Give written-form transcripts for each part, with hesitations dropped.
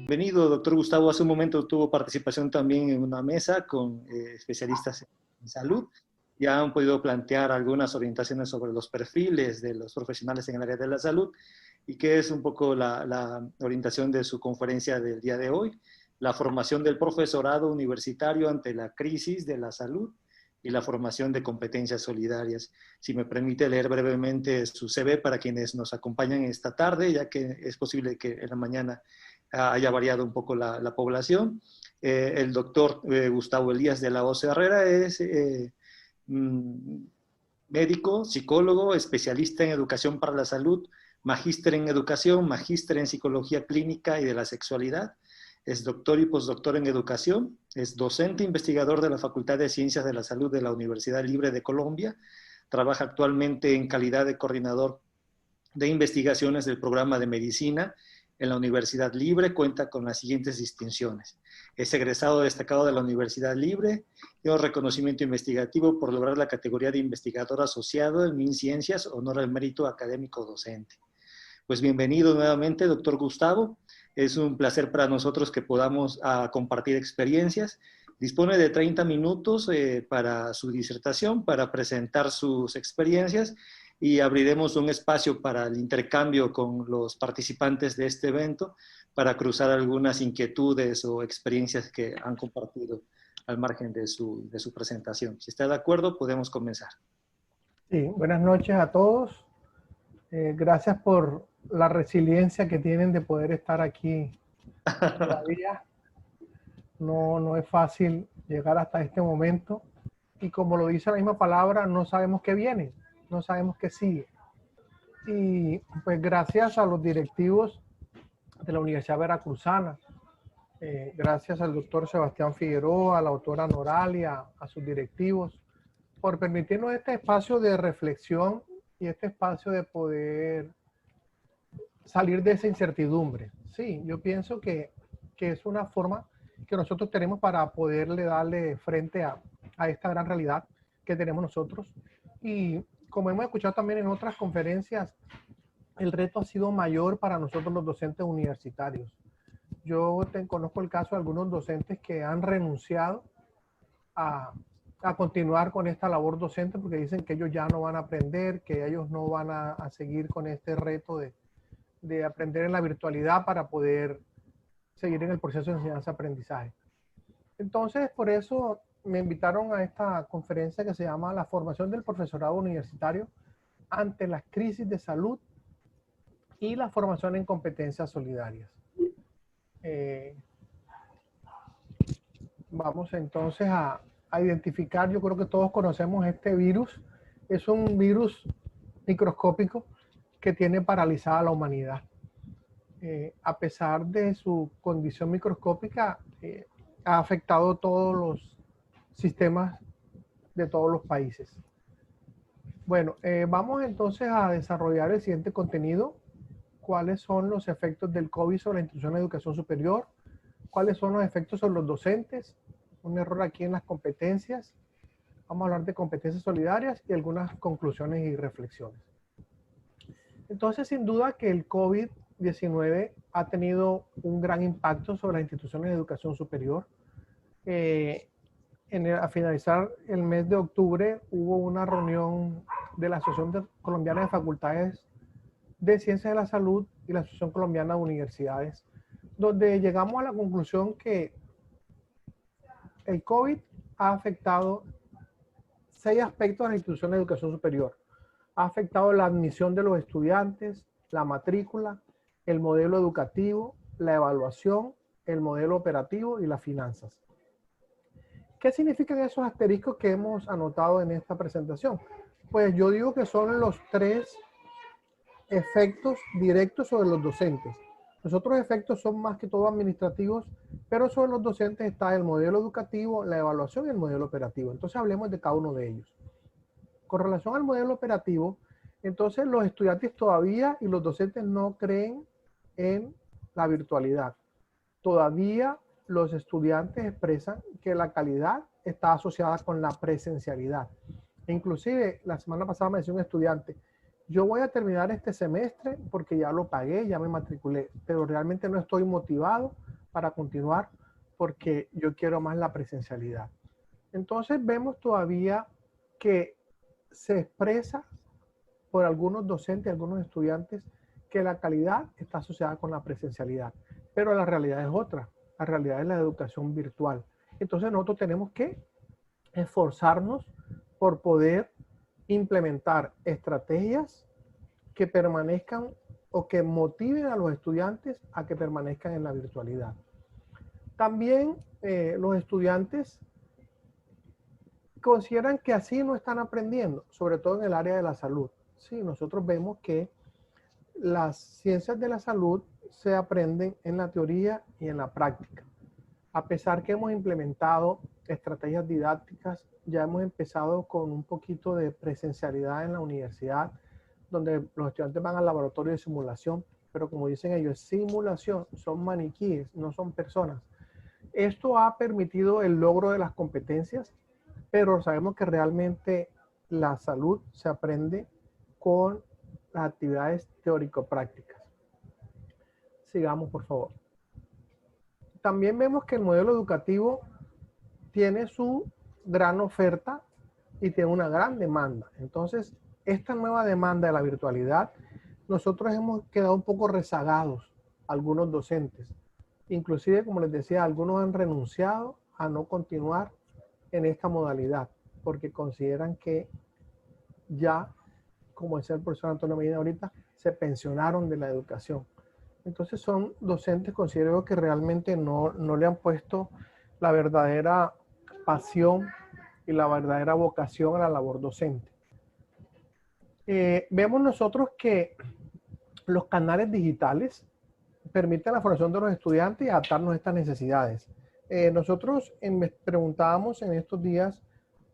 Bienvenido, doctor Gustavo. Hace un momento tuvo participación también en una mesa con especialistas en salud. Ya han podido plantear algunas orientaciones sobre los perfiles de los profesionales en el área de la salud y qué es un poco la orientación de su conferencia del día de hoy, la formación del profesorado universitario ante la crisis de la salud y la formación de competencias solidarias. Si me permite leer brevemente su CV para quienes nos acompañan esta tarde, ya que es posible que en la mañana haya variado un poco la población. El doctor Gustavo Elías de la Osa Herrera es médico, psicólogo, especialista en educación para la salud, magíster en educación, magíster en psicología clínica y de la sexualidad. Es doctor y postdoctor en educación, es docente investigador de la Facultad de Ciencias de la Salud de la Universidad Libre de Colombia, trabaja actualmente en calidad de coordinador de investigaciones del programa de medicina en la Universidad Libre, cuenta con las siguientes distinciones. Es egresado destacado de la Universidad Libre, tiene un reconocimiento investigativo por lograr la categoría de investigador asociado en MinCiencias, honor al mérito académico docente. Pues bienvenido nuevamente, doctor Gustavo. Es un placer para nosotros que podamos compartir experiencias. Dispone de 30 minutos para su disertación, para presentar sus experiencias y abriremos un espacio para el intercambio con los participantes de este evento para cruzar algunas inquietudes o experiencias que han compartido al margen de su presentación. Si está de acuerdo, podemos comenzar. Sí, buenas noches a todos. Gracias por la resiliencia que tienen de poder estar aquí todavía. No es fácil llegar hasta este momento. Y como lo dice la misma palabra, no sabemos qué viene, no sabemos qué sigue. Y pues gracias a los directivos de la Universidad Veracruzana, gracias al doctor Sebastián Figueroa, a la doctora Noralia, a sus directivos, por permitirnos este espacio de reflexión y este espacio de poder salir de esa incertidumbre. Sí, yo pienso que es una forma que nosotros tenemos para poderle darle frente a esta gran realidad que tenemos nosotros. Y como hemos escuchado también en otras conferencias, el reto ha sido mayor para nosotros los docentes universitarios. Yo conozco el caso de algunos docentes que han renunciado a continuar con esta labor docente porque dicen que ellos ya no van a aprender, que ellos no van a seguir con este reto de aprender en la virtualidad para poder seguir en el proceso de enseñanza-aprendizaje. Entonces, por eso me invitaron a esta conferencia que se llama La formación del profesorado universitario ante las crisis de salud y la formación en competencias solidarias. Vamos entonces a identificar, yo creo que todos conocemos este virus. Es un virus microscópico que tiene paralizada a la humanidad. A pesar de su condición microscópica, ha afectado todos los sistemas de todos los países. Bueno, vamos entonces a desarrollar el siguiente contenido. ¿Cuáles son los efectos del COVID sobre la institución de educación superior? ¿Cuáles son los efectos sobre los docentes? Un error aquí en las competencias. Vamos a hablar de competencias solidarias y algunas conclusiones y reflexiones. Entonces, sin duda que el COVID-19 ha tenido un gran impacto sobre las instituciones de educación superior. A finalizar el mes de octubre hubo una reunión de la Asociación Colombiana de Facultades de Ciencias de la Salud y la Asociación Colombiana de Universidades, donde llegamos a la conclusión que el COVID ha afectado 6 aspectos de la institución de educación superior. Ha afectado la admisión de los estudiantes, la matrícula, el modelo educativo, la evaluación, el modelo operativo y las finanzas. ¿Qué significan esos asteriscos que hemos anotado en esta presentación? Pues yo digo que son los 3 efectos directos sobre los docentes. Los otros efectos son más que todo administrativos, pero sobre los docentes está el modelo educativo, la evaluación y el modelo operativo. Entonces hablemos de cada uno de ellos. Con relación al modelo operativo, entonces los estudiantes todavía y los docentes no creen en la virtualidad. Todavía los estudiantes expresan que la calidad está asociada con la presencialidad. Inclusive, la semana pasada me decía un estudiante, yo voy a terminar este semestre porque ya lo pagué, ya me matriculé, pero realmente no estoy motivado para continuar porque yo quiero más la presencialidad. Entonces vemos todavía que se expresa por algunos docentes, algunos estudiantes, que la calidad está asociada con la presencialidad, pero la realidad es otra, la realidad es la educación virtual. Entonces nosotros tenemos que esforzarnos por poder implementar estrategias que permanezcan o que motiven a los estudiantes a que permanezcan en la virtualidad. También los estudiantes consideran que así no están aprendiendo, sobre todo en el área de la salud. Sí, nosotros vemos que las ciencias de la salud se aprenden en la teoría y en la práctica. A pesar que hemos implementado estrategias didácticas, ya hemos empezado con un poquito de presencialidad en la universidad, donde los estudiantes van al laboratorio de simulación, pero como dicen ellos, es simulación, son maniquíes, no son personas. Esto ha permitido el logro de las competencias, pero sabemos que realmente la salud se aprende con las actividades teórico-prácticas. Sigamos, por favor. También vemos que el modelo educativo tiene su gran oferta y tiene una gran demanda. Entonces, esta nueva demanda de la virtualidad, nosotros hemos quedado un poco rezagados, algunos docentes. Inclusive, como les decía, algunos han renunciado a no continuar en esta modalidad, porque consideran que ya, como decía el profesor Antonio Medina ahorita, se pensionaron de la educación. Entonces son docentes, considero que realmente no le han puesto la verdadera pasión y la verdadera vocación a la labor docente. Vemos nosotros que los canales digitales permiten la formación de los estudiantes y adaptarnos a estas necesidades. Nosotros preguntábamos en estos días,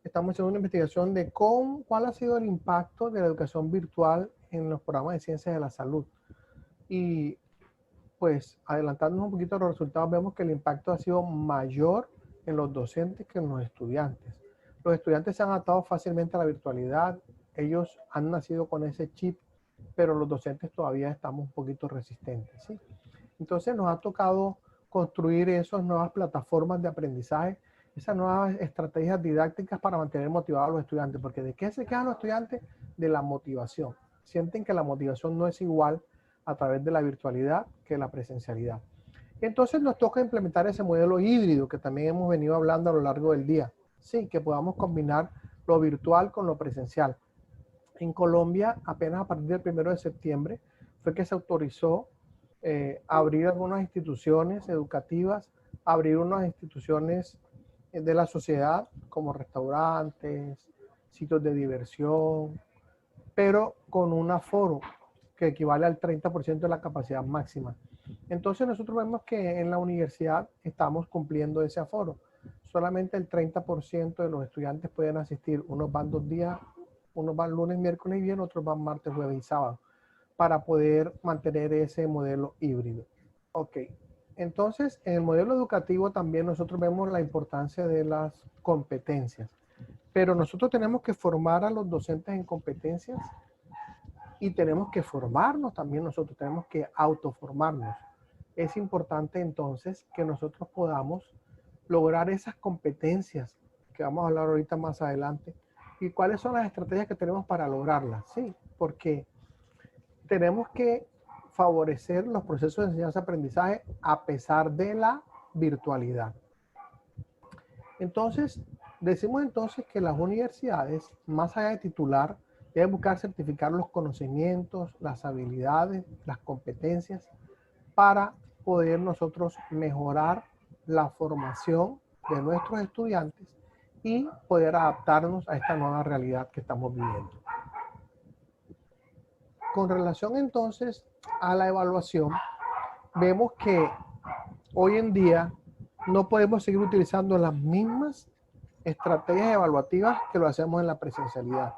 estamos haciendo una investigación de cuál ha sido el impacto de la educación virtual en los programas de ciencias de la salud. Y pues adelantándonos un poquito a los resultados, vemos que el impacto ha sido mayor en los docentes que en los estudiantes. Los estudiantes se han adaptado fácilmente a la virtualidad, ellos han nacido con ese chip, pero los docentes todavía estamos un poquito resistentes, ¿sí? Entonces nos ha tocado construir esas nuevas plataformas de aprendizaje, esas nuevas estrategias didácticas para mantener motivados a los estudiantes, porque ¿de qué se quejan los estudiantes? De la motivación. Sienten que la motivación no es igual a través de la virtualidad que la presencialidad. Entonces nos toca implementar ese modelo híbrido que también hemos venido hablando a lo largo del día. Sí, que podamos combinar lo virtual con lo presencial. En Colombia, apenas a partir del 1 de septiembre, fue que se autorizó abrir algunas instituciones educativas, abrir unas instituciones de la sociedad como restaurantes, sitios de diversión, pero con un aforo que equivale al 30% de la capacidad máxima. Entonces nosotros vemos que en la universidad estamos cumpliendo ese aforo. Solamente el 30% de los estudiantes pueden asistir. Unos van 2 días, unos van lunes, miércoles y viernes, otros van martes, jueves y sábado, para poder mantener ese modelo híbrido. Ok, entonces en el modelo educativo también nosotros vemos la importancia de las competencias, pero nosotros tenemos que formar a los docentes en competencias y tenemos que formarnos también nosotros, tenemos que autoformarnos. Es importante entonces que nosotros podamos lograr esas competencias que vamos a hablar ahorita más adelante. ¿Y cuáles son las estrategias que tenemos para lograrlas? Sí, porque tenemos que favorecer los procesos de enseñanza-aprendizaje a pesar de la virtualidad. Entonces, decimos entonces que las universidades, más allá de titular, deben buscar certificar los conocimientos, las habilidades, las competencias para poder nosotros mejorar la formación de nuestros estudiantes y poder adaptarnos a esta nueva realidad que estamos viviendo. Con relación entonces a la evaluación, vemos que hoy en día no podemos seguir utilizando las mismas estrategias evaluativas que lo hacemos en la presencialidad.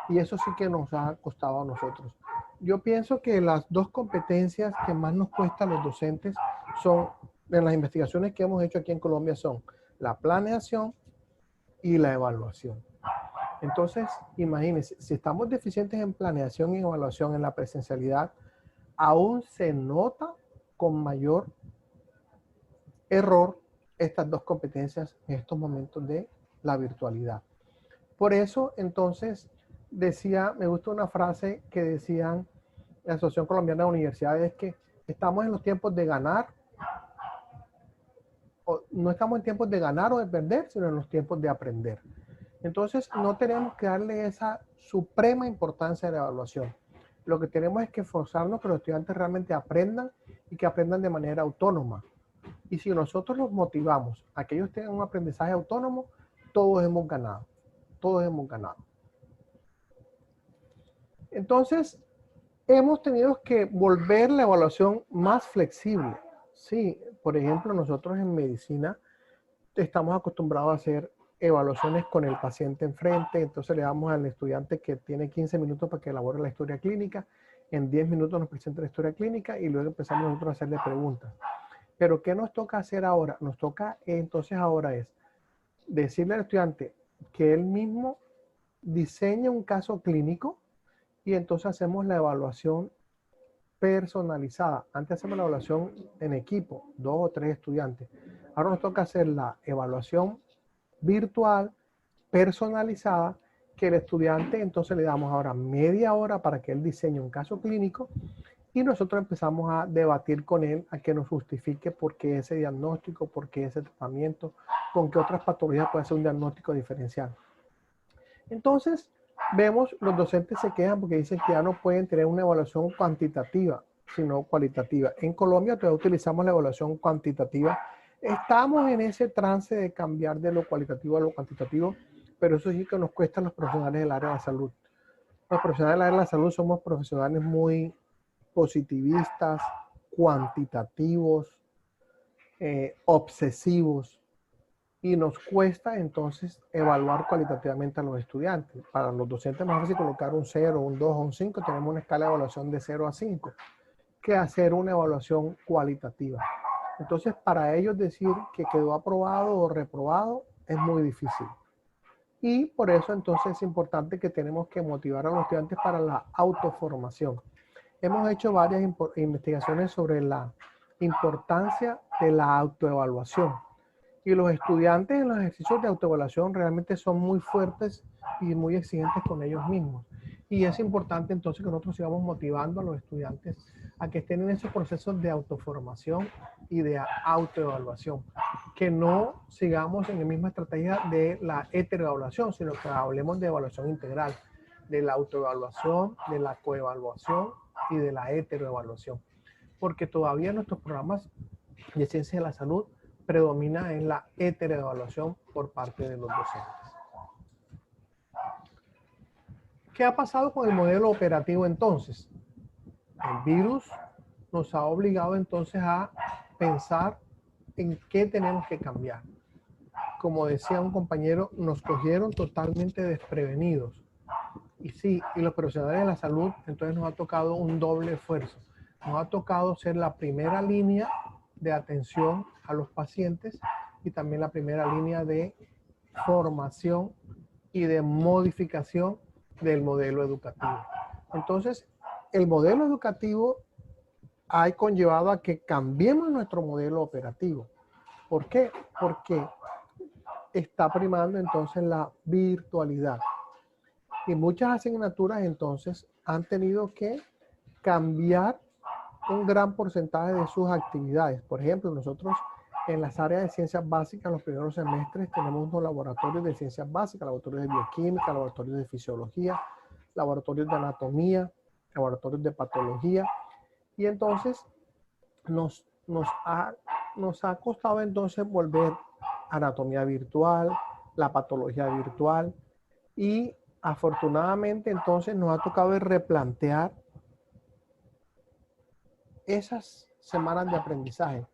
Y eso sí que nos ha costado a nosotros. Yo pienso que las dos competencias que más nos cuestan a los docentes son, en las investigaciones que hemos hecho aquí en Colombia, son la planeación y la evaluación. Entonces, imagínense, si estamos deficientes en planeación y evaluación en la presencialidad, aún se nota con mayor error estas dos competencias en estos momentos de la virtualidad. Por eso, entonces, me gusta una frase que decían la Asociación Colombiana de Universidades, que estamos en los tiempos de ganar, no estamos en tiempos de ganar o de perder, sino en los tiempos de aprender. Entonces, no tenemos que darle esa suprema importancia a la evaluación. Lo que tenemos es que forzarnos que los estudiantes realmente aprendan y que aprendan de manera autónoma. Y si nosotros los motivamos a que ellos tengan un aprendizaje autónomo, todos hemos ganado. Todos hemos ganado. Entonces, hemos tenido que volver la evaluación más flexible. Sí, por ejemplo, nosotros en medicina estamos acostumbrados a hacer evaluaciones con el paciente enfrente, entonces le damos al estudiante que tiene 15 minutos para que elabore la historia clínica, en 10 minutos nos presenta la historia clínica y luego empezamos nosotros a hacerle preguntas. Pero ¿qué nos toca hacer ahora? Nos toca entonces ahora es decirle al estudiante que él mismo diseñe un caso clínico y entonces hacemos la evaluación personalizada. Antes hacemos la evaluación en equipo, 2 o 3 estudiantes. Ahora nos toca hacer la evaluación virtual, personalizada, que el estudiante entonces le damos ahora media hora para que él diseñe un caso clínico y nosotros empezamos a debatir con él a que nos justifique por qué ese diagnóstico, por qué ese tratamiento, con qué otras patologías puede ser un diagnóstico diferencial. Entonces, vemos, los docentes se quejan porque dicen que ya no pueden tener una evaluación cuantitativa, sino cualitativa. En Colombia todavía utilizamos la evaluación cuantitativa. Estamos en ese trance de cambiar de lo cualitativo a lo cuantitativo, pero eso sí que nos cuesta a los profesionales del área de la salud. Los profesionales del área de la salud somos profesionales muy positivistas, cuantitativos, obsesivos, y nos cuesta entonces evaluar cualitativamente a los estudiantes. Para los docentes es más fácil colocar un 0, un 2 o un 5, tenemos una escala de evaluación de 0 a 5, que hacer una evaluación cualitativa. Entonces, para ellos decir que quedó aprobado o reprobado es muy difícil. Y por eso entonces es importante que tenemos que motivar a los estudiantes para la autoformación. Hemos hecho varias investigaciones sobre la importancia de la autoevaluación. Y los estudiantes en los ejercicios de autoevaluación realmente son muy fuertes y muy exigentes con ellos mismos. Y es importante entonces que nosotros sigamos motivando a los estudiantes a que estén en esos procesos de autoformación y de autoevaluación. Que no sigamos en la misma estrategia de la heteroevaluación, sino que hablemos de evaluación integral, de la autoevaluación, de la coevaluación y de la heteroevaluación. Porque todavía nuestros programas de ciencia de la salud predomina en la heteroevaluación por parte de los docentes. ¿Qué ha pasado con el modelo operativo entonces? El virus nos ha obligado entonces a pensar en qué tenemos que cambiar. Como decía un compañero, nos cogieron totalmente desprevenidos. Y sí, y los profesionales de la salud, entonces nos ha tocado un doble esfuerzo. Nos ha tocado ser la primera línea de atención a los pacientes y también la primera línea de formación y de modificación del modelo educativo. Entonces, el modelo educativo ha conllevado a que cambiemos nuestro modelo operativo. ¿Por qué? Porque está primando entonces la virtualidad. Y muchas asignaturas entonces han tenido que cambiar un gran porcentaje de sus actividades. Por ejemplo, nosotros en las áreas de ciencias básicas, en los primeros semestres, tenemos unos laboratorios de ciencias básicas, laboratorios de bioquímica, laboratorios de fisiología, laboratorios de anatomía, laboratorios de patología. Y entonces nos ha costado entonces volver anatomía virtual, la patología virtual, y afortunadamente entonces nos ha tocado replantear esas semanas de aprendizaje.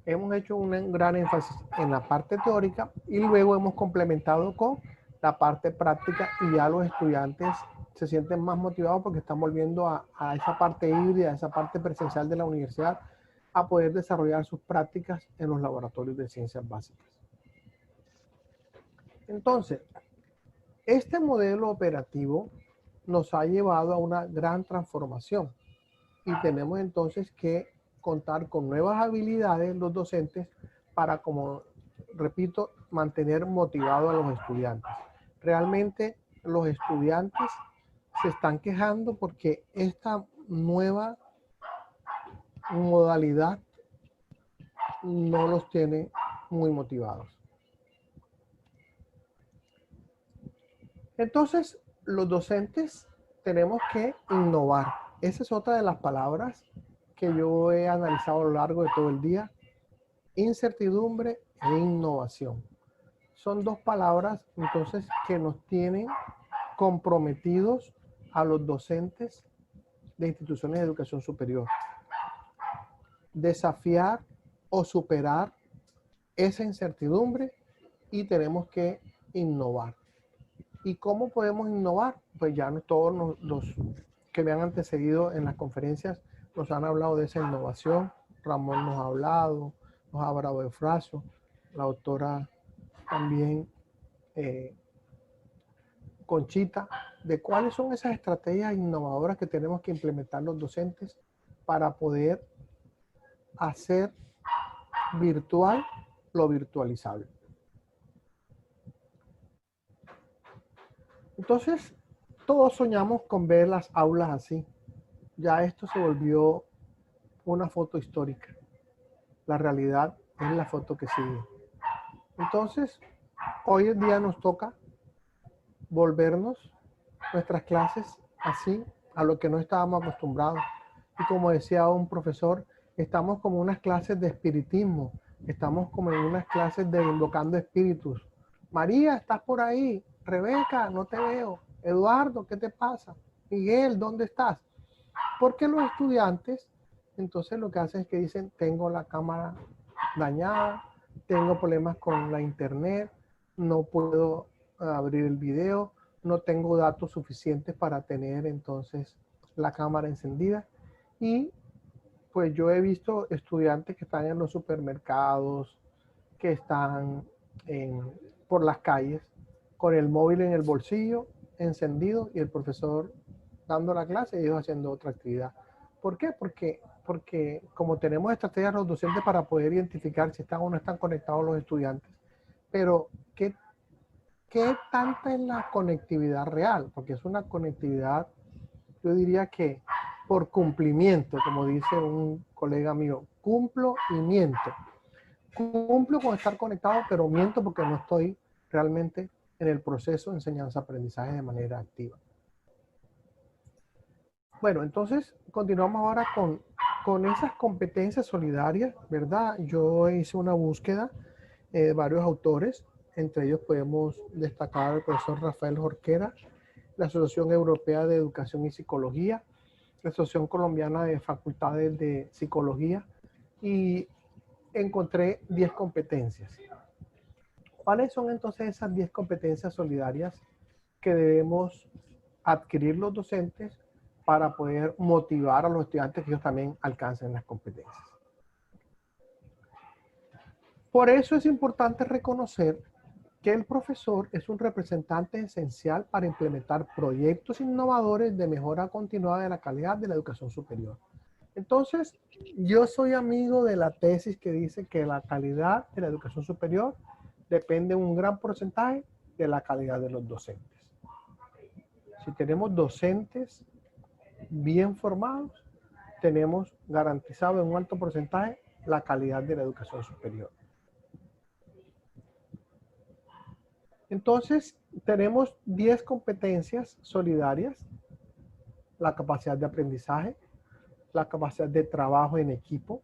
Hemos hecho un gran énfasis en la parte teórica y luego hemos complementado con la parte práctica y ya los estudiantes se sienten más motivados porque están volviendo a esa parte híbrida, a esa parte presencial de la universidad, a poder desarrollar sus prácticas en los laboratorios de ciencias básicas. Entonces, este modelo operativo nos ha llevado a una gran transformación y tenemos entonces que contar con nuevas habilidades los docentes para, como repito, mantener motivados a los estudiantes. Realmente los estudiantes se están quejando porque esta nueva modalidad no los tiene muy motivados. Entonces, los docentes tenemos que innovar. Esa es otra de las palabras que yo he analizado a lo largo de todo el día. Incertidumbre e innovación. Son dos palabras, entonces, que nos tienen comprometidos a los docentes de instituciones de educación superior. Desafiar o superar esa incertidumbre y tenemos que innovar. ¿Y cómo podemos innovar? Pues ya todos los que me han antecedido en las conferencias nos han hablado de esa innovación. Ramón nos ha hablado, nos ha hablado de Fraso, la doctora también Conchita, de cuáles son esas estrategias innovadoras que tenemos que implementar los docentes para poder hacer virtual lo virtualizable. Entonces, todos soñamos con ver las aulas así. Ya esto se volvió una foto histórica. La realidad es la foto que sigue. Entonces, hoy en día nos toca volvernos nuestras clases así, a lo que no estábamos acostumbrados. Y como decía un profesor, estamos como unas clases de espiritismo, estamos como en unas clases de invocando espíritus. María, ¿estás por ahí? Rebeca, no te veo. Eduardo, ¿qué te pasa? Miguel, ¿dónde estás? Porque los estudiantes, entonces lo que hacen es que dicen, tengo la cámara dañada, tengo problemas con la internet, no puedo abrir el video, no tengo datos suficientes para tener entonces la cámara encendida. Y pues yo he visto estudiantes que están en los supermercados, que están por las calles, con el móvil en el bolsillo, encendido, y el profesor dando la clase y ellos haciendo otra actividad. ¿Por qué? Porque como tenemos estrategias los docentes para poder identificar si están o no están conectados los estudiantes, pero ¿qué tanta es la conectividad real? Porque es una conectividad, yo diría que por cumplimiento, como dice un colega mío, cumplo y miento. Cumplo con estar conectado, pero miento porque no estoy realmente en el proceso de enseñanza-aprendizaje de manera activa. Bueno, entonces continuamos ahora con esas competencias solidarias, ¿verdad? Yo hice una búsqueda de varios autores, entre ellos podemos destacar al profesor Rafael Jorquera, la Asociación Europea de Educación y Psicología, la Asociación Colombiana de Facultades de Psicología, y encontré 10 competencias. ¿Cuáles son entonces esas 10 competencias solidarias que debemos adquirir los docentes para poder motivar a los estudiantes que ellos también alcancen las competencias? Por eso es importante reconocer que el profesor es un representante esencial para implementar proyectos innovadores de mejora continuada de la calidad de la educación superior. Entonces, yo soy amigo de la tesis que dice que la calidad de la educación superior depende en un gran porcentaje de la calidad de los docentes. Si tenemos docentes bien formados, tenemos garantizado en un alto porcentaje la calidad de la educación superior. Entonces, tenemos 10 competencias solidarias: la capacidad de aprendizaje, la capacidad de trabajo en equipo,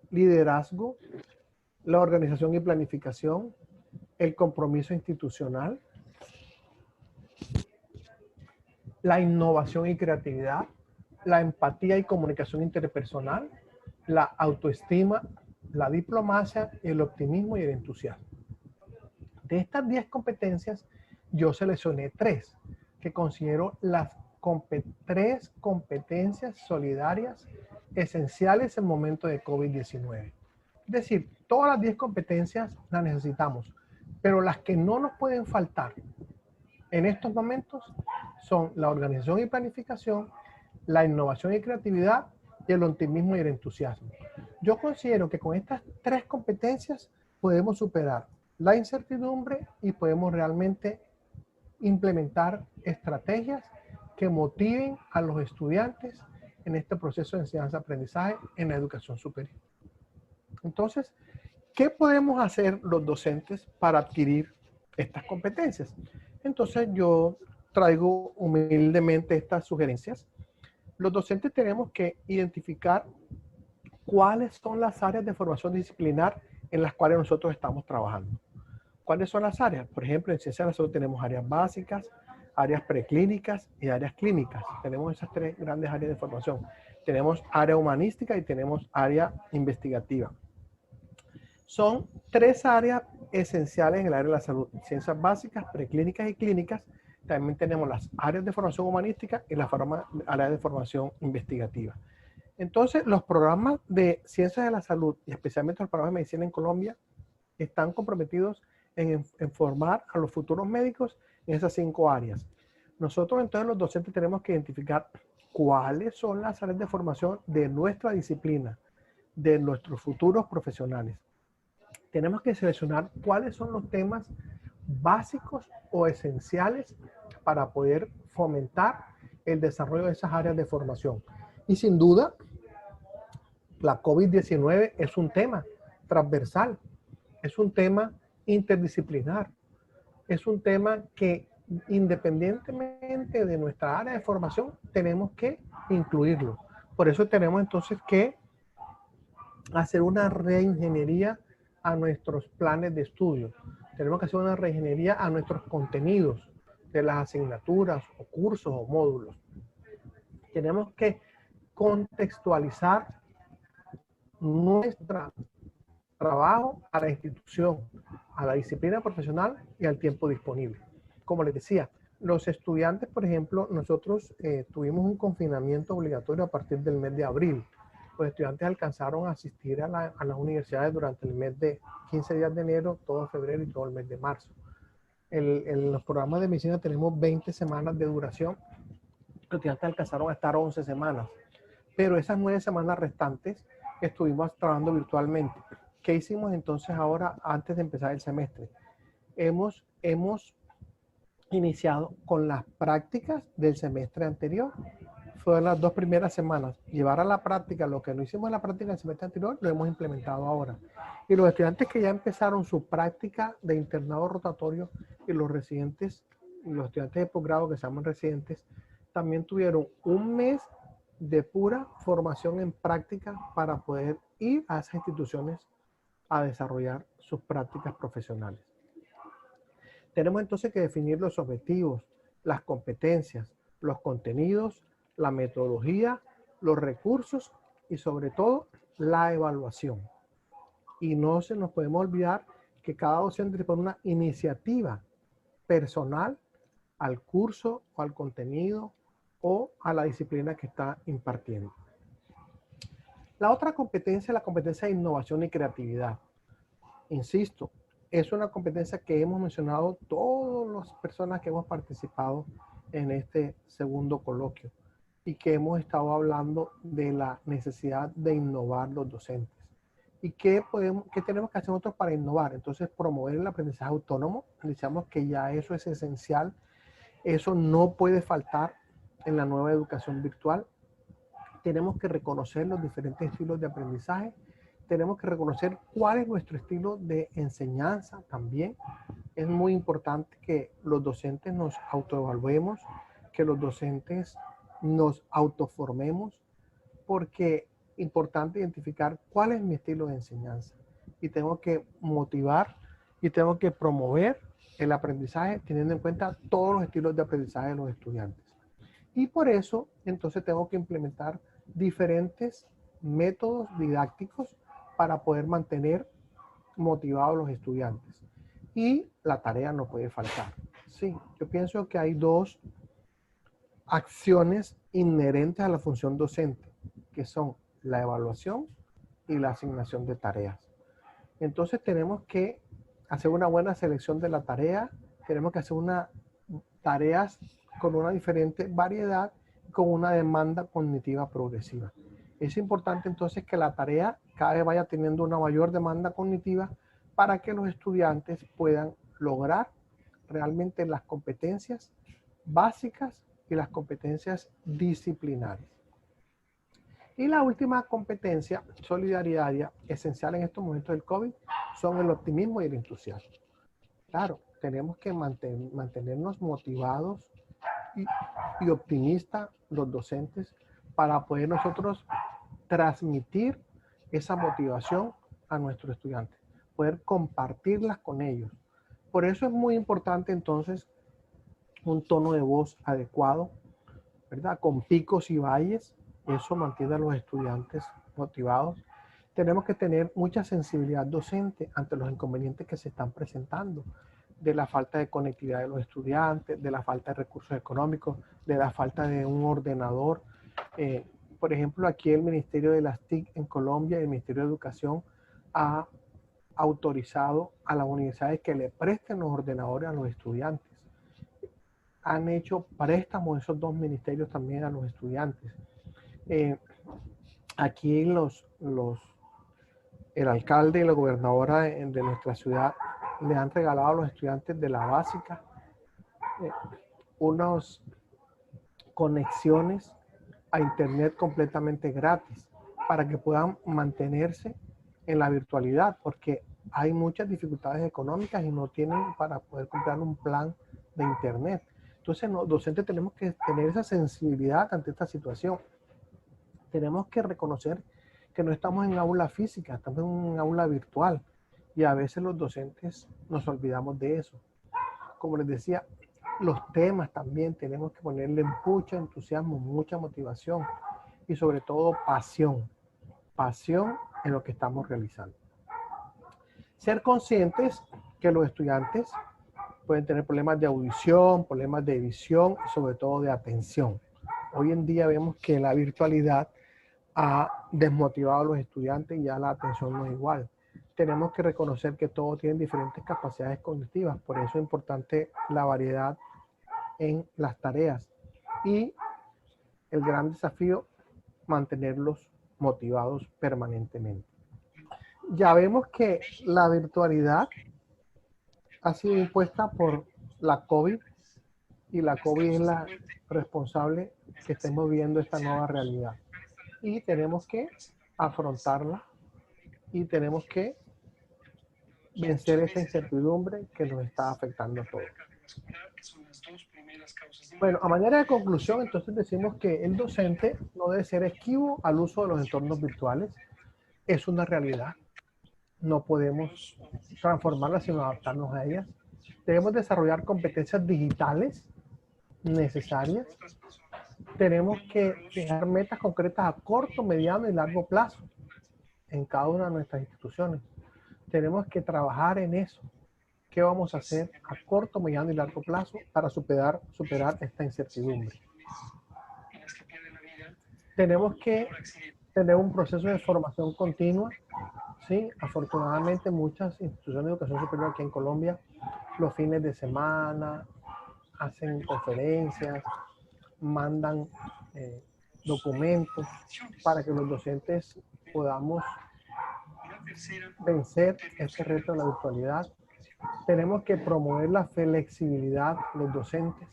liderazgo, la organización y planificación, el compromiso institucional, la innovación y creatividad, la empatía y comunicación interpersonal, la autoestima, la diplomacia, el optimismo y el entusiasmo. De estas 10 competencias, yo seleccioné 3 que considero las 3 competencias solidarias esenciales en momento de COVID-19. Es decir, todas las 10 competencias las necesitamos, pero las que no nos pueden faltar en estos momentos son la organización y planificación, la innovación y creatividad y el optimismo y el entusiasmo. Yo considero que con estas tres competencias podemos superar la incertidumbre y podemos realmente implementar estrategias que motiven a los estudiantes en este proceso de enseñanza-aprendizaje en la educación superior. Entonces, ¿qué podemos hacer los docentes para adquirir estas competencias? Entonces, yo traigo humildemente estas sugerencias. Los docentes tenemos que identificar cuáles son las áreas de formación disciplinar en las cuales nosotros estamos trabajando. ¿Cuáles son las áreas? Por ejemplo, en ciencia de la salud tenemos áreas básicas, áreas preclínicas y áreas clínicas. Tenemos esas tres grandes áreas de formación. Tenemos área humanística y tenemos área investigativa. Son tres áreas esenciales en el área de la salud. Ciencias básicas, preclínicas y clínicas. También tenemos las áreas de formación humanística y las áreas de formación investigativa. Entonces, los programas de ciencias de la salud y especialmente los programas de medicina en Colombia están comprometidos en formar a los futuros médicos en esas 5 áreas. Nosotros entonces los docentes tenemos que identificar cuáles son las áreas de formación de nuestra disciplina, de nuestros futuros profesionales. Tenemos que seleccionar cuáles son los temas básicos o esenciales para poder fomentar el desarrollo de esas áreas de formación. Y sin duda, la COVID-19 es un tema transversal, es un tema interdisciplinar, es un tema que independientemente de nuestra área de formación tenemos que incluirlo. Por eso tenemos entonces que hacer una reingeniería a nuestros planes de estudio. Tenemos que hacer una reingeniería a nuestros contenidos de las asignaturas o cursos o módulos. Tenemos que contextualizar nuestro trabajo a la institución, a la disciplina profesional y al tiempo disponible. Como les decía, los estudiantes, por ejemplo, nosotros tuvimos un confinamiento obligatorio a partir del mes de abril. Los estudiantes alcanzaron a asistir a las universidades durante el mes de 15 días de enero, todo febrero y todo el mes de marzo. En los programas de medicina tenemos 20 semanas de duración. Los estudiantes alcanzaron a estar 11 semanas. Pero esas 9 semanas restantes estuvimos trabajando virtualmente. ¿Qué hicimos entonces ahora antes de empezar el semestre? Hemos iniciado con las prácticas del semestre anterior. Fueron las 2 primeras semanas. Llevar a la práctica lo que no hicimos en la práctica del semestre anterior, lo hemos implementado ahora. Y los estudiantes que ya empezaron su práctica de internado rotatorio y los residentes, los estudiantes de posgrado que se llaman residentes, también tuvieron un mes de pura formación en práctica para poder ir a esas instituciones a desarrollar sus prácticas profesionales. Tenemos entonces que definir los objetivos, las competencias, los contenidos, la metodología, los recursos y sobre todo la evaluación. Y no se nos podemos olvidar que cada docente pone una iniciativa personal al curso o al contenido o a la disciplina que está impartiendo. La otra competencia es la competencia de innovación y creatividad. Insisto, es una competencia que hemos mencionado todas las personas que hemos participado en este segundo coloquio y que hemos estado hablando de la necesidad de innovar los docentes. ¿Y qué tenemos que hacer nosotros para innovar? Entonces, promover el aprendizaje autónomo. Decíamos que ya eso es esencial. Eso no puede faltar en la nueva educación virtual. Tenemos que reconocer los diferentes estilos de aprendizaje. Tenemos que reconocer cuál es nuestro estilo de enseñanza también. Es muy importante que los docentes nos autoevaluemos, que los docentes nos autoformemos, porque es importante identificar cuál es mi estilo de enseñanza. Y tengo que motivar y tengo que promover el aprendizaje teniendo en cuenta todos los estilos de aprendizaje de los estudiantes. Y por eso, entonces, tengo que implementar diferentes métodos didácticos para poder mantener motivados a los estudiantes. Y la tarea no puede faltar. Sí, yo pienso que hay 2 acciones inherentes a la función docente, que son la evaluación y la asignación de tareas. Entonces tenemos que hacer una buena selección de la tarea, tenemos que hacer tareas con una diferente variedad, con una demanda cognitiva progresiva. Es importante entonces que la tarea cada vez vaya teniendo una mayor demanda cognitiva para que los estudiantes puedan lograr realmente las competencias básicas y las competencias disciplinarias. Y la última competencia solidaria esencial en estos momentos del COVID son el optimismo y el entusiasmo. Claro, tenemos que mantenernos motivados y optimistas los docentes para poder nosotros transmitir esa motivación a nuestros estudiantes, poder compartirlas con ellos. Por eso es muy importante entonces un tono de voz adecuado, ¿verdad? Con picos y valles, eso mantiene a los estudiantes motivados. Tenemos que tener mucha sensibilidad docente ante los inconvenientes que se están presentando, de la falta de conectividad de los estudiantes, de la falta de recursos económicos, de la falta de un ordenador. Por ejemplo, aquí el Ministerio de las TIC en Colombia, el Ministerio de Educación, ha autorizado a las universidades que le presten los ordenadores a los estudiantes. Han hecho préstamos esos dos ministerios también a los estudiantes. Aquí el alcalde y la gobernadora de nuestra ciudad le han regalado a los estudiantes de la básica unas conexiones a internet completamente gratis para que puedan mantenerse en la virtualidad, porque hay muchas dificultades económicas y no tienen para poder comprar un plan de internet. Entonces, los docentes tenemos que tener esa sensibilidad ante esta situación. Tenemos que reconocer que no estamos en aula física, estamos en un aula virtual y a veces los docentes nos olvidamos de eso. Como les decía, los temas también tenemos que ponerle mucho entusiasmo, mucha motivación y sobre todo pasión en lo que estamos realizando. Ser conscientes que los estudiantes pueden tener problemas de audición, problemas de visión y sobre todo de atención. Hoy en día vemos que la virtualidad ha desmotivado a los estudiantes y ya la atención no es igual. Tenemos que reconocer que todos tienen diferentes capacidades cognitivas, por eso es importante la variedad en las tareas y el gran desafío, mantenerlos motivados permanentemente. Ya vemos que la virtualidad ha sido impuesta por la COVID y la COVID es la responsable que estemos viendo esta nueva realidad. Y tenemos que afrontarla y tenemos que vencer esta incertidumbre que nos está afectando a todos. Bueno, a manera de conclusión, entonces decimos que el docente no debe ser esquivo al uso de los entornos virtuales. Es una realidad. No podemos transformarlas, sino adaptarnos a ellas. Debemos desarrollar competencias digitales necesarias. Tenemos que fijar metas concretas a corto, mediano y largo plazo en cada una de nuestras instituciones. Tenemos que trabajar en eso. ¿Qué vamos a hacer a corto, mediano y largo plazo para superar esta incertidumbre? Tenemos que tener un proceso de formación continua. Sí, afortunadamente muchas instituciones de educación superior aquí en Colombia, los fines de semana, hacen conferencias, mandan documentos para que los docentes podamos vencer este reto de la virtualidad. Tenemos que promover la flexibilidad los docentes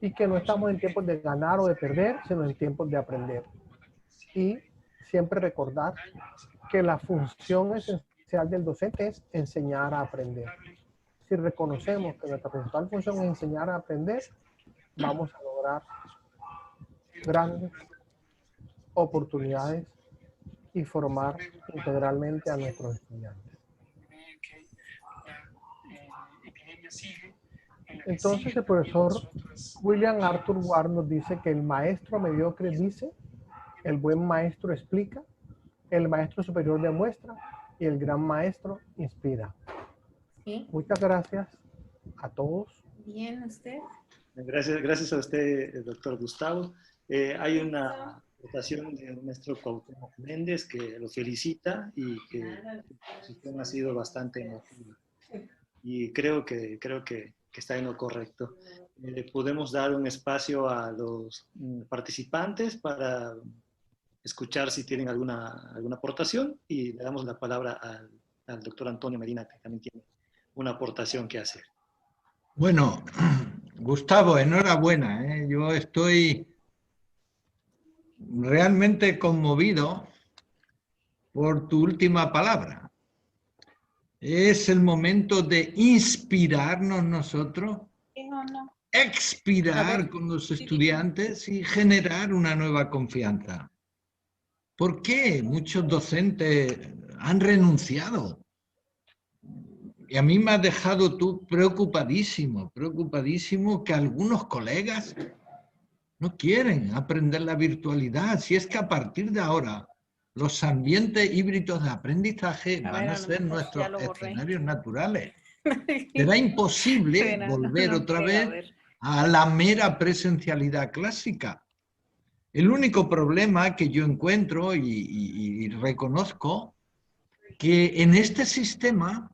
y que no estamos en tiempos de ganar o de perder, sino en tiempos de aprender. Y siempre recordar que la función esencial del docente es enseñar a aprender. Si reconocemos que nuestra principal función es enseñar a aprender, vamos a lograr grandes oportunidades y formar integralmente a nuestros estudiantes. Entonces el profesor William Arthur Ward nos dice que el maestro mediocre dice, el buen maestro explica, el maestro superior demuestra y el gran maestro inspira. ¿Sí? Muchas gracias a todos. Bien, usted. Gracias a usted, doctor Gustavo. Hay una votación del maestro Cuauhtémoc Méndez que lo felicita y que la exposición ha sido bastante emotiva. Y creo que está en lo correcto. Podemos dar un espacio a los participantes para escuchar si tienen alguna aportación y le damos la palabra al doctor Antonio Medina, que también tiene una aportación que hacer. Bueno, Gustavo, enhorabuena, ¿eh? Yo estoy realmente conmovido por tu última palabra. Es el momento de inspirarnos nosotros, expirar con los estudiantes y generar una nueva confianza. ¿Por qué muchos docentes han renunciado? Y a mí me has dejado tú preocupadísimo que algunos colegas no quieren aprender la virtualidad. Si es que a partir de ahora los ambientes híbridos de aprendizaje van a ser nuestros escenarios naturales. Será imposible volver otra vez a la mera presencialidad clásica. El único problema que yo encuentro y reconozco que en este sistema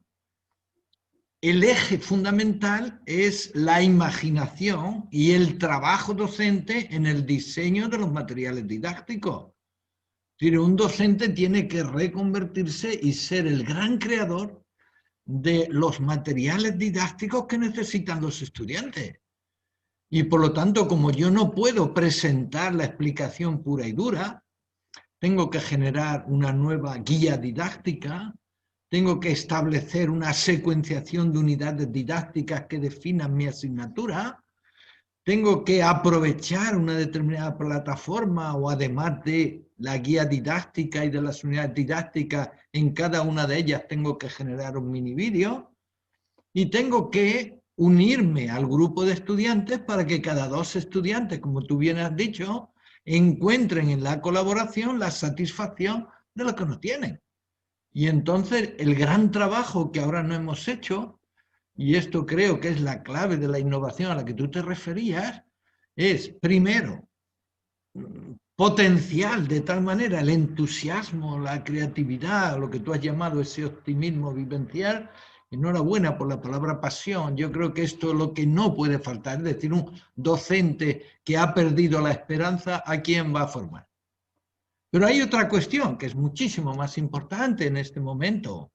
el eje fundamental es la imaginación y el trabajo docente en el diseño de los materiales didácticos. Es decir, un docente tiene que reconvertirse y ser el gran creador de los materiales didácticos que necesitan los estudiantes. Y por lo tanto, como yo no puedo presentar la explicación pura y dura, tengo que generar una nueva guía didáctica, tengo que establecer una secuenciación de unidades didácticas que definan mi asignatura, tengo que aprovechar una determinada plataforma o además de la guía didáctica y de las unidades didácticas, en cada una de ellas tengo que generar un mini vídeo y tengo que unirme al grupo de estudiantes para que cada 2 estudiantes, como tú bien has dicho, encuentren en la colaboración la satisfacción de lo que no tienen. Y entonces el gran trabajo que ahora no hemos hecho, y esto creo que es la clave de la innovación a la que tú te referías, es primero potencial de tal manera el entusiasmo, la creatividad, lo que tú has llamado ese optimismo vivencial. Enhorabuena por la palabra pasión. Yo creo que esto es lo que no puede faltar, es decir, un docente que ha perdido la esperanza, ¿a quién va a formar? Pero hay otra cuestión que es muchísimo más importante en este momento,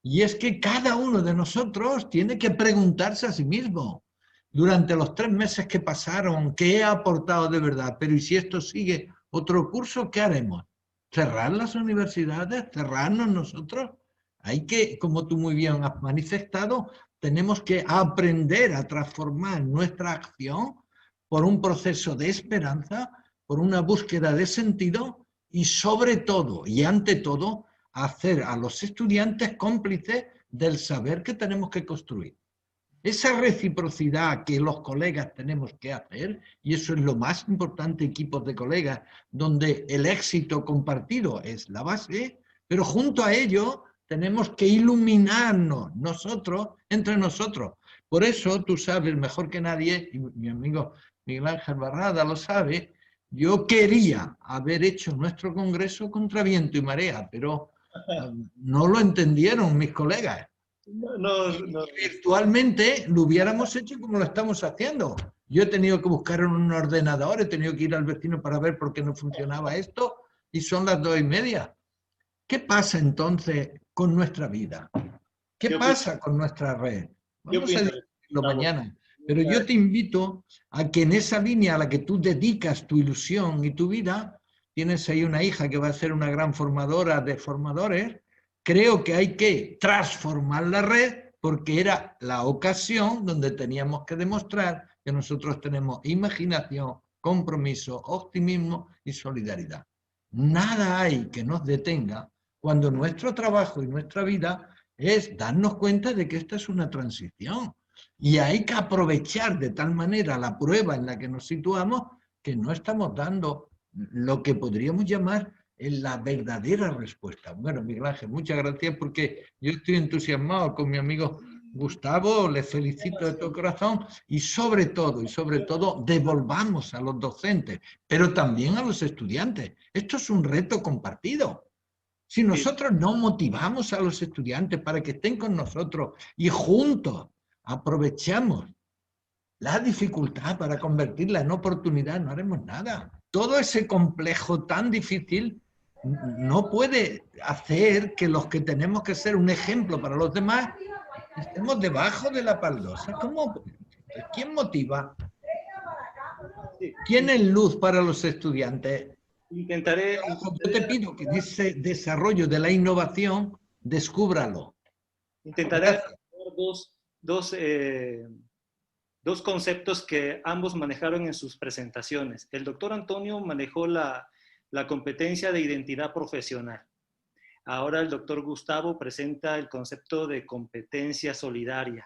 y es que cada uno de nosotros tiene que preguntarse a sí mismo, durante los 3 meses que pasaron, ¿qué he aportado de verdad? Pero ¿y si esto sigue otro curso, qué haremos? ¿Cerrar las universidades? ¿Cerrarnos nosotros? Hay que, como tú muy bien has manifestado, tenemos que aprender a transformar nuestra acción por un proceso de esperanza, por una búsqueda de sentido y sobre todo, y ante todo, hacer a los estudiantes cómplices del saber que tenemos que construir. Esa reciprocidad que los colegas tenemos que hacer, y eso es lo más importante, equipos de colegas, donde el éxito compartido es la base, pero junto a ello tenemos que iluminarnos nosotros, entre nosotros. Por eso tú sabes mejor que nadie, y mi amigo Miguel Ángel Barrada lo sabe, yo quería haber hecho nuestro congreso contra viento y marea, pero no lo entendieron mis colegas. Virtualmente lo hubiéramos hecho como lo estamos haciendo. Yo he tenido que buscar en un ordenador, he tenido que ir al vecino para ver por qué no funcionaba esto, y son las 2:30. ¿Qué pasa entonces con nuestra vida? ¿Qué pasa con nuestra red? Vamos a decirlo mañana. Pero yo te invito a que en esa línea a la que tú dedicas tu ilusión y tu vida, tienes ahí una hija que va a ser una gran formadora de formadores, creo que hay que transformar la red porque era la ocasión donde teníamos que demostrar que nosotros tenemos imaginación, compromiso, optimismo y solidaridad. Nada hay que nos detenga cuando nuestro trabajo y nuestra vida es darnos cuenta de que esta es una transición. Y hay que aprovechar de tal manera la prueba en la que nos situamos que no estamos dando lo que podríamos llamar la verdadera respuesta. Bueno, Miguel Ángel, muchas gracias porque yo estoy entusiasmado con mi amigo Gustavo, le felicito de todo corazón y sobre todo devolvamos a los docentes, pero también a los estudiantes. Esto es un reto compartido. Si nosotros no motivamos a los estudiantes para que estén con nosotros y juntos aprovechamos la dificultad para convertirla en oportunidad, no haremos nada. todo ese complejo tan difícil no puede hacer que los que tenemos que ser un ejemplo para los demás estemos debajo de la baldosa. ¿Quién motiva? ¿Quién es luz para los estudiantes? Intentaré... Yo te pido que ese desarrollo de la innovación, descúbralo. Intentaré dos conceptos que ambos manejaron en sus presentaciones. El doctor Antonio manejó la competencia de identidad profesional. Ahora el doctor Gustavo presenta el concepto de competencia solidaria.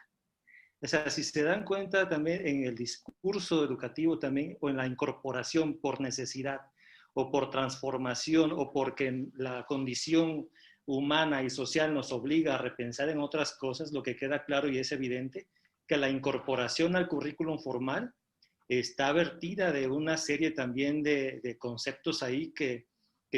O sea, si se dan cuenta también en el discurso educativo también, o en la incorporación por necesidad, o por transformación, o porque la condición humana y social nos obliga a repensar en otras cosas, lo que queda claro y es evidente, que la incorporación al currículum formal está vertida de una serie también de conceptos ahí que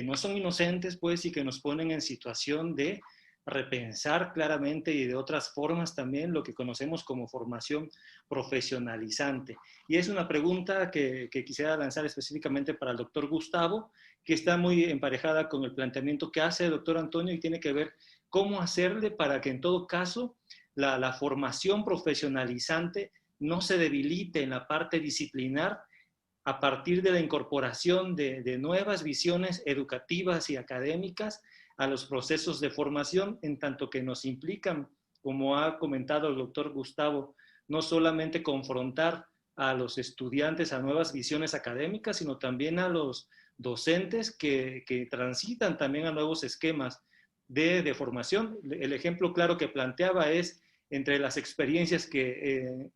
no son inocentes, pues, y que nos ponen en situación de repensar claramente y de otras formas también lo que conocemos como formación profesionalizante. Y es una pregunta que quisiera lanzar específicamente para el doctor Gustavo, que está muy emparejada con el planteamiento que hace el doctor Antonio y tiene que ver cómo hacerle para que en todo caso la formación profesionalizante no se debilite en la parte disciplinar a partir de la incorporación de nuevas visiones educativas y académicas a los procesos de formación, en tanto que nos implican, como ha comentado el doctor Gustavo, no solamente confrontar a los estudiantes a nuevas visiones académicas, sino también a los docentes que transitan también a nuevos esquemas de formación. El ejemplo claro que planteaba es entre las experiencias que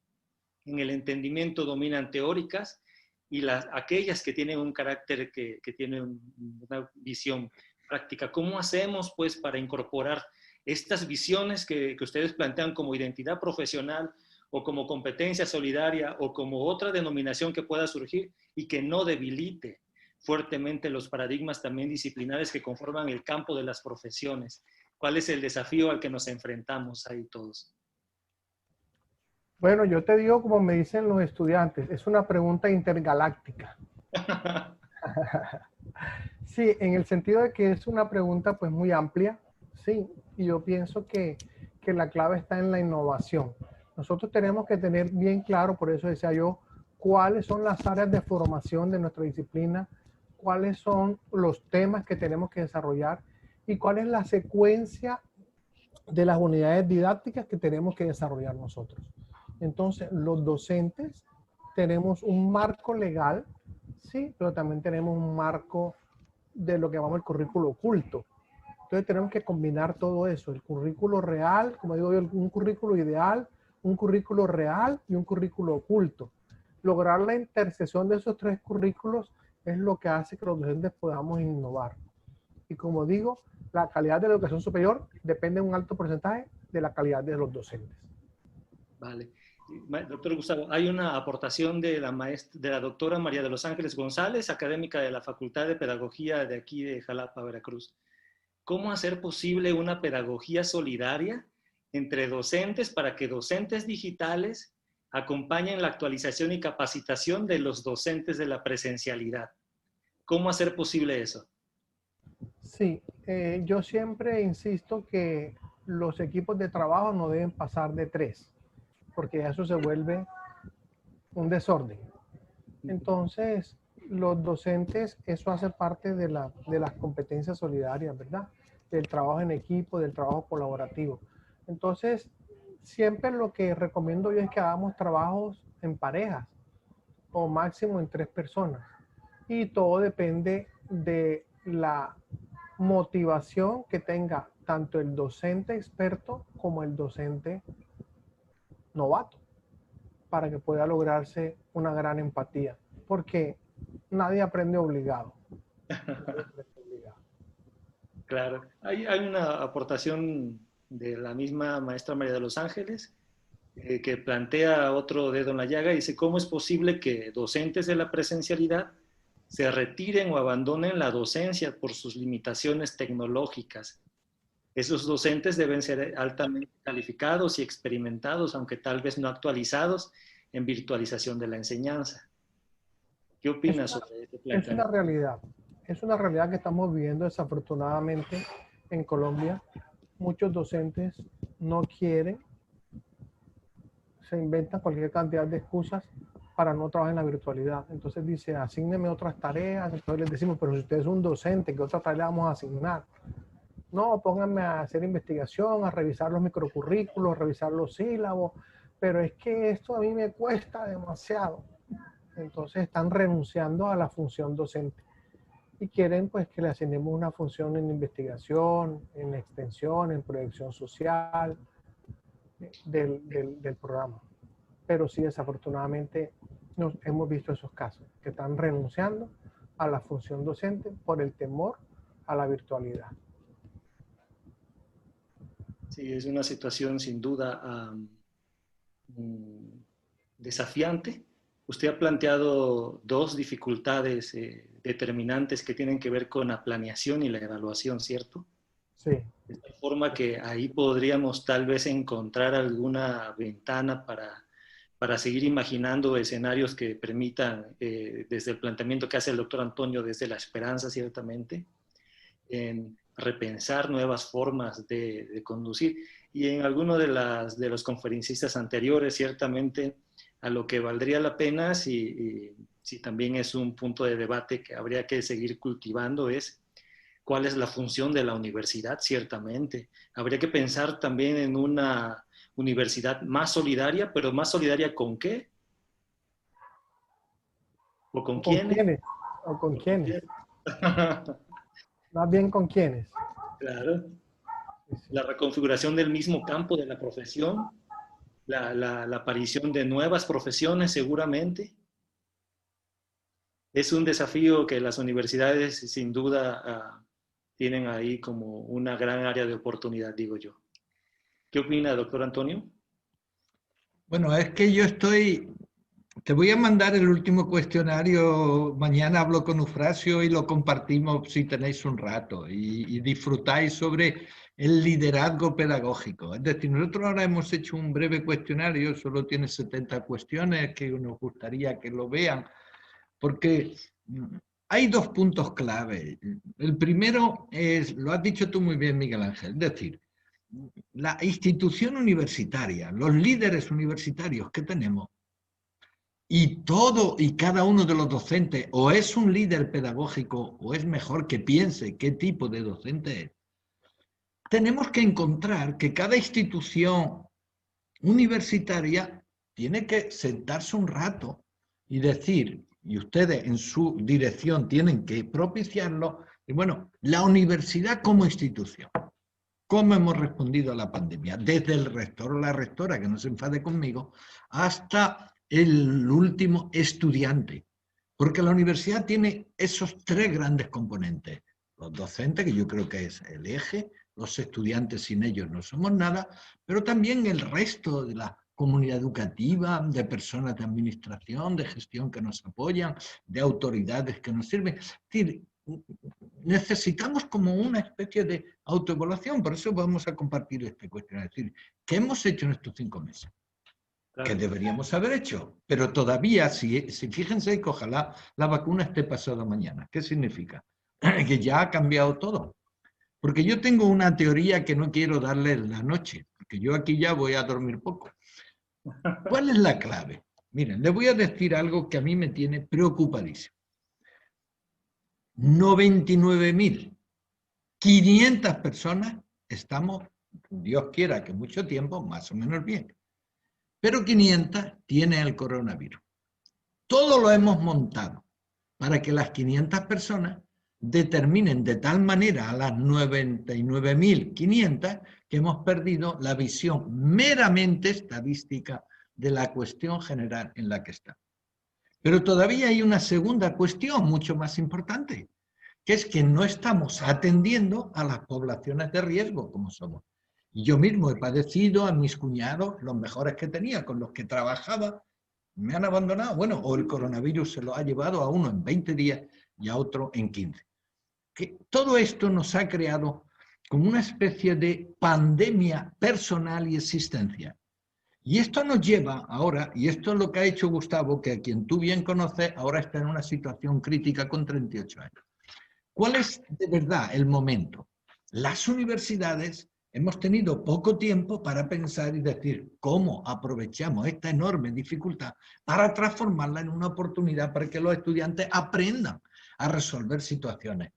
en el entendimiento dominan teóricas y aquellas que tienen un carácter que tienen una visión práctica. ¿Cómo hacemos, pues, para incorporar estas visiones que ustedes plantean como identidad profesional o como competencia solidaria o como otra denominación que pueda surgir y que no debilite fuertemente los paradigmas también disciplinares que conforman el campo de las profesiones? ¿Cuál es el desafío al que nos enfrentamos ahí todos? Bueno, yo te digo como me dicen los estudiantes, es una pregunta intergaláctica. Sí, en el sentido de que es una pregunta pues muy amplia, sí, y yo pienso que la clave está en la innovación. Nosotros tenemos que tener bien claro, por eso decía yo, cuáles son las áreas de formación de nuestra disciplina, cuáles son los temas que tenemos que desarrollar y cuál es la secuencia de las unidades didácticas que tenemos que desarrollar nosotros. Entonces, los docentes tenemos un marco legal, sí, pero también tenemos un marco de lo que llamamos el currículo oculto. Entonces tenemos que combinar todo eso, el currículo real, como digo yo, un currículo ideal, un currículo real y un currículo oculto. Lograr la intersección de esos tres currículos es lo que hace que los docentes podamos innovar. Y como digo, la calidad de la educación superior depende en un alto porcentaje de la calidad de los docentes. Vale. Doctor Gustavo, hay una aportación de la doctora María de los Ángeles González, académica de la Facultad de Pedagogía de aquí de Jalapa, Veracruz. ¿Cómo hacer posible una pedagogía solidaria entre docentes para que docentes digitales acompañen la actualización y capacitación de los docentes de la presencialidad? ¿Cómo hacer posible eso? Sí, yo siempre insisto que los equipos de trabajo no deben pasar de 3, porque eso se vuelve un desorden. Entonces, los docentes, eso hace parte de las competencias solidarias, ¿verdad? Del trabajo en equipo, del trabajo colaborativo. Entonces, siempre lo que recomiendo yo es que hagamos trabajos en parejas o máximo en 3 personas. Y todo depende de la motivación que tenga tanto el docente experto como el docente novato para que pueda lograrse una gran empatía, porque nadie aprende obligado. Claro, hay una aportación de la misma maestra María de los Ángeles que plantea otro dedo en la llaga y dice, ¿cómo es posible que docentes de la presencialidad se retiren o abandonen la docencia por sus limitaciones tecnológicas? Esos docentes deben ser altamente calificados y experimentados, aunque tal vez no actualizados en virtualización de la enseñanza. ¿Qué opinas sobre este Es una planteamiento? realidad. Es una realidad que estamos viviendo desafortunadamente en Colombia. Muchos docentes no quieren, se inventan cualquier cantidad de excusas para no trabajar en la virtualidad. Entonces dice, asígneme otras tareas. Entonces les decimos, pero si usted es un docente, ¿qué otra tarea le vamos a asignar? No, pónganme a hacer investigación, a revisar los microcurrículos, a revisar los sílabos, pero es que esto a mí me cuesta demasiado. Entonces están renunciando a la función docente y quieren pues que le asignemos una función en investigación, en extensión, en proyección social del programa. Pero sí, desafortunadamente hemos visto esos casos, que están renunciando a la función docente por el temor a la virtualidad. Sí, es una situación sin duda desafiante. Usted ha planteado dos dificultades determinantes que tienen que ver con la planeación y la evaluación, ¿cierto? Sí. De tal forma que ahí podríamos tal vez encontrar alguna ventana para seguir imaginando escenarios que permitan, desde el planteamiento que hace el doctor Antonio, desde la esperanza ciertamente, en repensar nuevas formas de conducir. Y en alguno de los conferencistas anteriores, ciertamente, a lo que valdría la pena, si también es un punto de debate que habría que seguir cultivando, es cuál es la función de la universidad, ciertamente. Habría que pensar también en una universidad más solidaria, pero más solidaria ¿con qué? ¿O con ¿O con quiénes? quiénes? ¿O con ¿O con quiénes? quién? Más bien con quiénes. Claro. Sí, sí. La reconfiguración del mismo campo de la profesión, la aparición de nuevas profesiones seguramente. Es un desafío que las universidades sin duda tienen ahí como una gran área de oportunidad, digo yo. ¿Qué opina, doctor Antonio? Bueno, es que yo estoy... Te voy a mandar el último cuestionario. Mañana hablo con Eufrasio y lo compartimos si tenéis un rato y disfrutáis sobre el liderazgo pedagógico. Es decir, nosotros ahora hemos hecho un breve cuestionario, solo tiene 70 cuestiones que nos gustaría que lo vean, porque hay dos puntos clave. El primero es, lo has dicho tú muy bien, Miguel Ángel, es decir, la institución universitaria, los líderes universitarios que tenemos, y todo y cada uno de los docentes o es un líder pedagógico o es mejor que piense qué tipo de docente es. Tenemos que encontrar que cada institución universitaria tiene que sentarse un rato y decir, y ustedes en su dirección tienen que propiciarlo, y bueno, la universidad como institución. ¿Cómo hemos respondido a la pandemia? Desde el rector o la rectora, que no se enfade conmigo, hasta el último estudiante. Porque la universidad tiene esos tres grandes componentes. Los docentes, que yo creo que es el eje, los estudiantes sin ellos no somos nada, pero también el resto de la comunidad educativa, de personas de administración, de gestión que nos apoyan, de autoridades que nos sirven. Es decir, necesitamos como una especie de autoevaluación, por eso vamos a compartir este cuestionario. Es decir, ¿qué hemos hecho en estos 5 meses? Claro. Que deberíamos haber hecho, pero todavía, si fíjense que ojalá la vacuna esté pasada mañana. ¿Qué significa? Que ya ha cambiado todo. Porque yo tengo una teoría que no quiero darle en la noche, porque yo aquí ya voy a dormir poco. ¿Cuál es la clave? Miren, les voy a decir algo que a mí me tiene preocupadísimo. 99.500 personas estamos, Dios quiera que mucho tiempo, más o menos bien. Pero 500 tienen el coronavirus. Todo lo hemos montado para que las 500 personas determinen de tal manera a las 99.500 que hemos perdido la visión meramente estadística de la cuestión general en la que estamos. Pero todavía hay una segunda cuestión mucho más importante, que es que no estamos atendiendo a las poblaciones de riesgo como somos. Y yo mismo he padecido a mis cuñados, los mejores que tenía, con los que trabajaba, me han abandonado. Bueno, o el coronavirus se lo ha llevado a uno en 20 días y a otro en 15. Que todo esto nos ha creado como una especie de pandemia personal y existencial. Y esto nos lleva ahora, y esto es lo que ha hecho Gustavo, que a quien tú bien conoces, ahora está en una situación crítica con 38 años. ¿Cuál es de verdad el momento? Las universidades hemos tenido poco tiempo para pensar y decir cómo aprovechamos esta enorme dificultad para transformarla en una oportunidad para que los estudiantes aprendan a resolver situaciones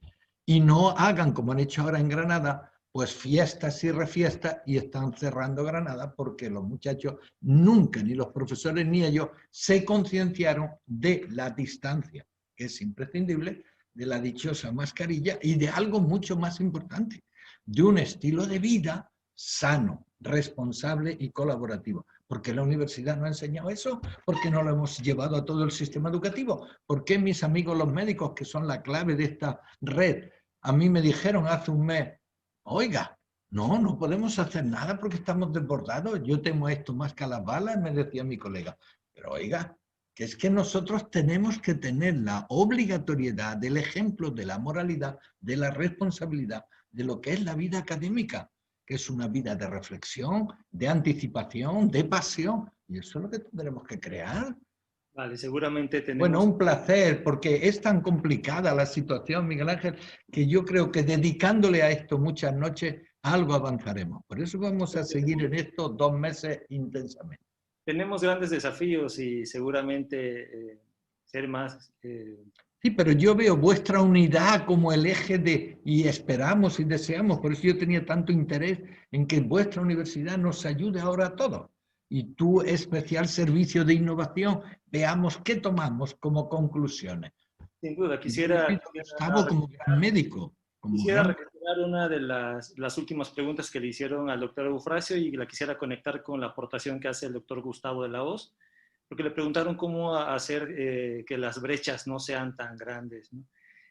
y no hagan, como han hecho ahora en Granada, pues fiestas y refiestas y están cerrando Granada porque los muchachos nunca, ni los profesores ni ellos, se concienciaron de la distancia, que es imprescindible, de la dichosa mascarilla y de algo mucho más importante, de un estilo de vida sano, responsable y colaborativo. ¿Por qué la universidad no ha enseñado eso? ¿Por qué no lo hemos llevado a todo el sistema educativo? ¿Por qué mis amigos los médicos, que son la clave de esta red, a mí me dijeron hace un mes, oiga, no podemos hacer nada porque estamos desbordados, yo temo esto más que a las balas, me decía mi colega. Pero oiga, que es que nosotros tenemos que tener la obligatoriedad del ejemplo de la moralidad, de la responsabilidad, de lo que es la vida académica, que es una vida de reflexión, de anticipación, de pasión, y eso es lo que tendremos que crear. Vale, seguramente tenemos... Bueno, un placer, porque es tan complicada la situación, Miguel Ángel, que yo creo que dedicándole a esto muchas noches, algo avanzaremos. Por eso vamos a seguir en estos 2 meses intensamente. Tenemos grandes desafíos y seguramente ser más... Sí, pero yo veo vuestra unidad como el eje de, y esperamos y deseamos, por eso yo tenía tanto interés en que vuestra universidad nos ayude ahora a todos. Y tu especial servicio de innovación, veamos qué tomamos como conclusiones. Sin duda, quisiera Gustavo como gran médico. Quisiera recuperar una de las últimas preguntas que le hicieron al doctor Eufrasio y la quisiera conectar con la aportación que hace el doctor Gustavo de la Hoz, porque le preguntaron cómo hacer que las brechas no sean tan grandes, ¿no?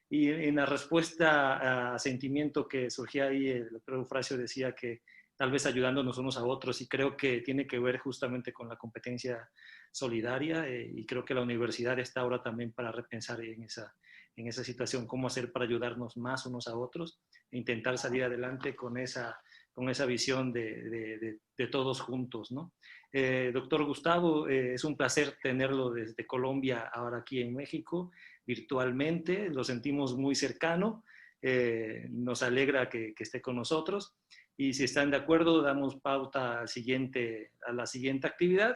Y en la respuesta a sentimiento que surgía ahí, el doctor Eufrasio decía que tal vez ayudándonos unos a otros, y creo que tiene que ver justamente con la competencia solidaria, y creo que la universidad está ahora también para repensar en esa situación, cómo hacer para ayudarnos más unos a otros e intentar salir adelante con esa visión de todos juntos, ¿no? Doctor Gustavo, es un placer tenerlo desde Colombia, ahora aquí en México, virtualmente, lo sentimos muy cercano, nos alegra que esté con nosotros, y si están de acuerdo, damos pauta a la siguiente actividad.